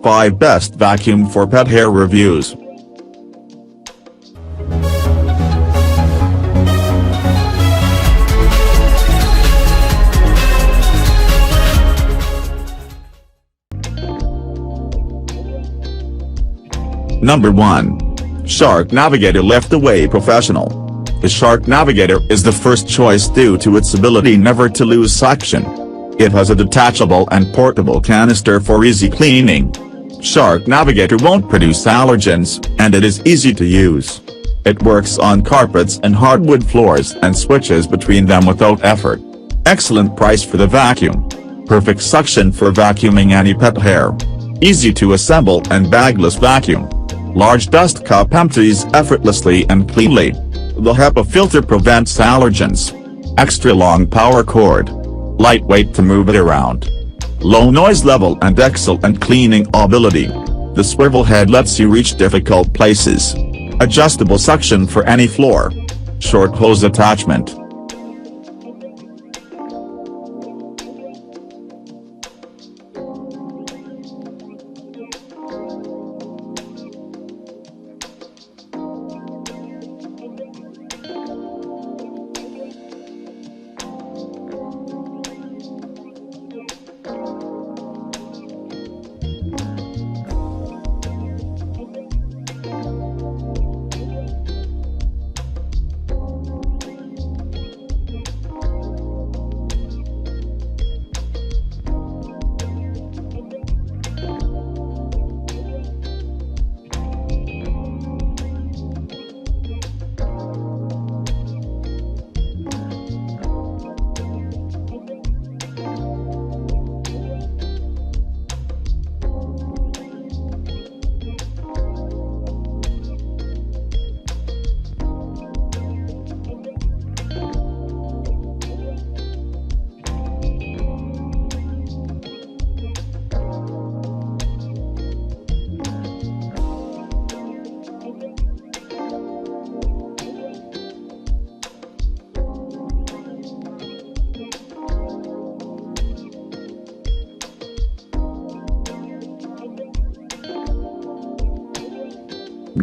5 Best Vacuum for Pet Hair Reviews. Number 1. Shark Navigator Lift-Away Professional. The Shark Navigator is the first choice due to its ability never to lose suction. It has a detachable and portable canister for easy cleaning. Shark Navigator won't produce allergens, and it is easy to use. It works on carpets and hardwood floors and switches between them without effort. Excellent price for the vacuum. Perfect suction for vacuuming any pet hair. Easy to assemble and bagless vacuum. Large dust cup empties effortlessly and cleanly. The HEPA filter prevents allergens. Extra long power cord. Lightweight to move it around. Low noise level and excellent cleaning ability. The swivel head lets you reach difficult places. Adjustable suction for any floor. Short hose attachment.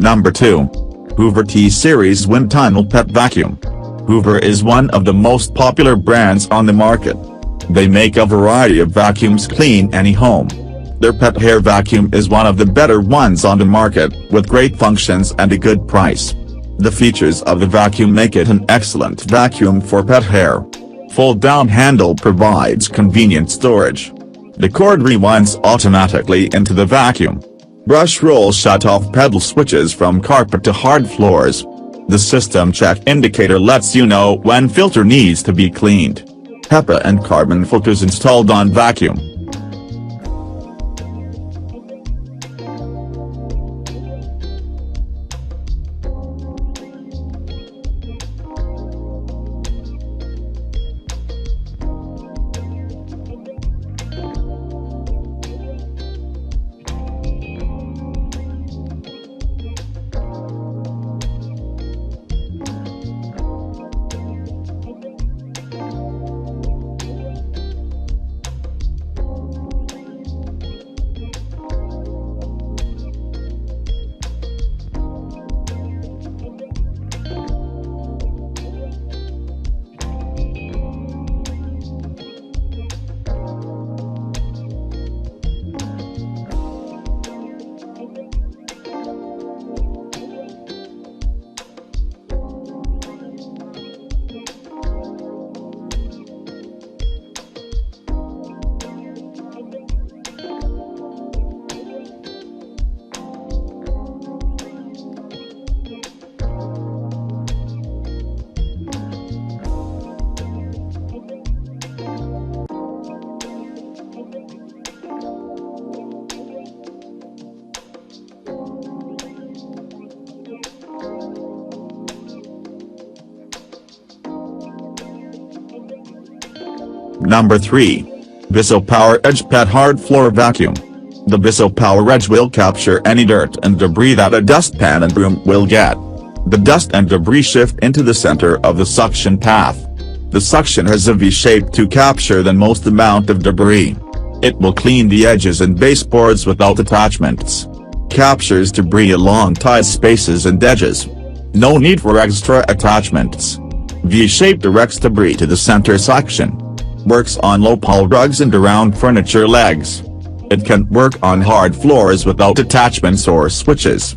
Number 2. Hoover T-Series Wind Tunnel Pet Vacuum. Hoover is one of the most popular brands on the market. They make a variety of vacuums clean any home. Their pet hair vacuum is one of the better ones on the market, with great functions and a good price. The features of the vacuum make it an excellent vacuum for pet hair. Fold-down handle provides convenient storage. The cord rewinds automatically into the vacuum. Brush roll shut-off pedal switches from carpet to hard floors. The system check indicator lets you know when filter needs to be cleaned. HEPA and carbon filters installed on vacuum. Number 3. Bissell Power Edge Pet Hard Floor Vacuum. The Bissell Power Edge will capture any dirt and debris that a dustpan and broom will get. The dust and debris shift into the center of the suction path. The suction has a V shape to capture the most amount of debris. It will clean the edges and baseboards without attachments. Captures debris along tight spaces and edges. No need for extra attachments. V-shape directs debris to the center section. Works on low-pile rugs and around furniture legs. It can work on hard floors without attachments or switches.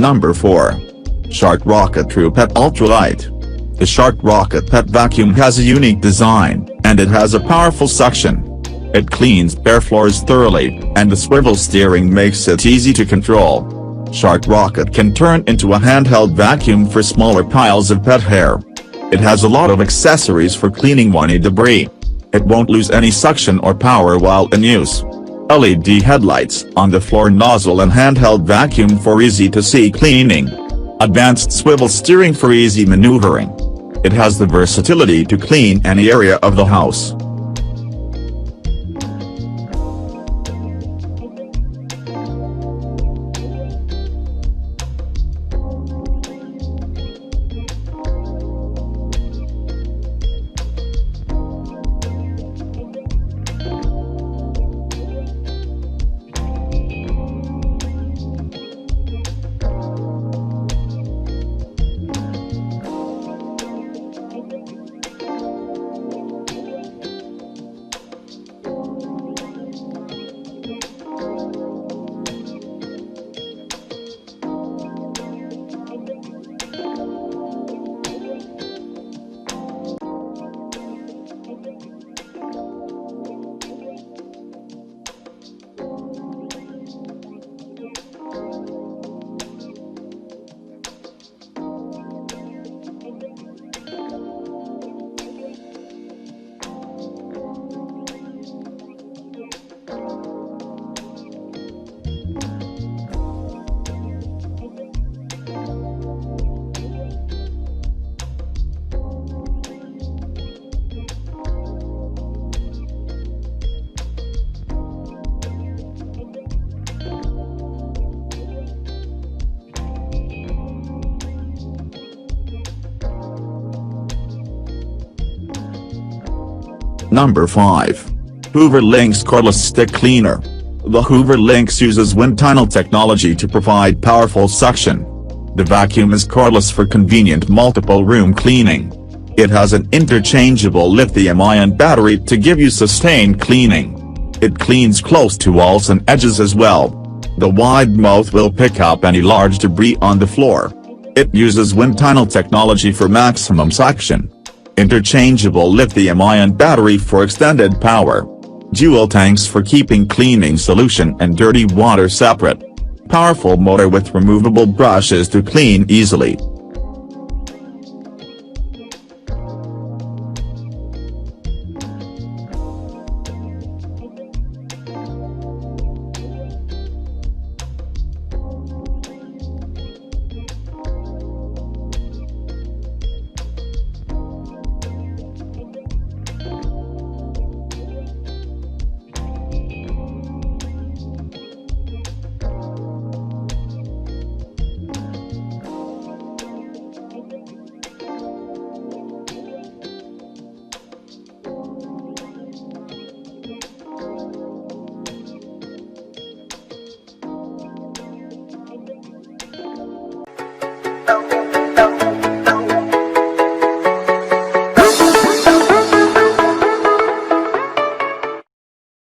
Number 4. Shark Rocket True Pet Ultralight. The Shark Rocket Pet Vacuum has a unique design, and it has a powerful suction. It cleans bare floors thoroughly, and the swivel steering makes it easy to control. Shark Rocket can turn into a handheld vacuum for smaller piles of pet hair. It has a lot of accessories for cleaning whiny debris. It won't lose any suction or power while in use. LED headlights on the floor nozzle and handheld vacuum for easy-to-see cleaning. Advanced swivel steering for easy maneuvering. It has the versatility to clean any area of the house. Number 5. Hoover Lynx Cordless Stick Cleaner. The Hoover Lynx uses wind tunnel technology to provide powerful suction. The vacuum is cordless for convenient multiple-room cleaning. It has an interchangeable lithium-ion battery to give you sustained cleaning. It cleans close to walls and edges as well. The wide mouth will pick up any large debris on the floor. It uses wind tunnel technology for maximum suction. Interchangeable lithium-ion battery for extended power. Dual tanks for keeping cleaning solution and dirty water separate. Powerful motor with removable brushes to clean easily.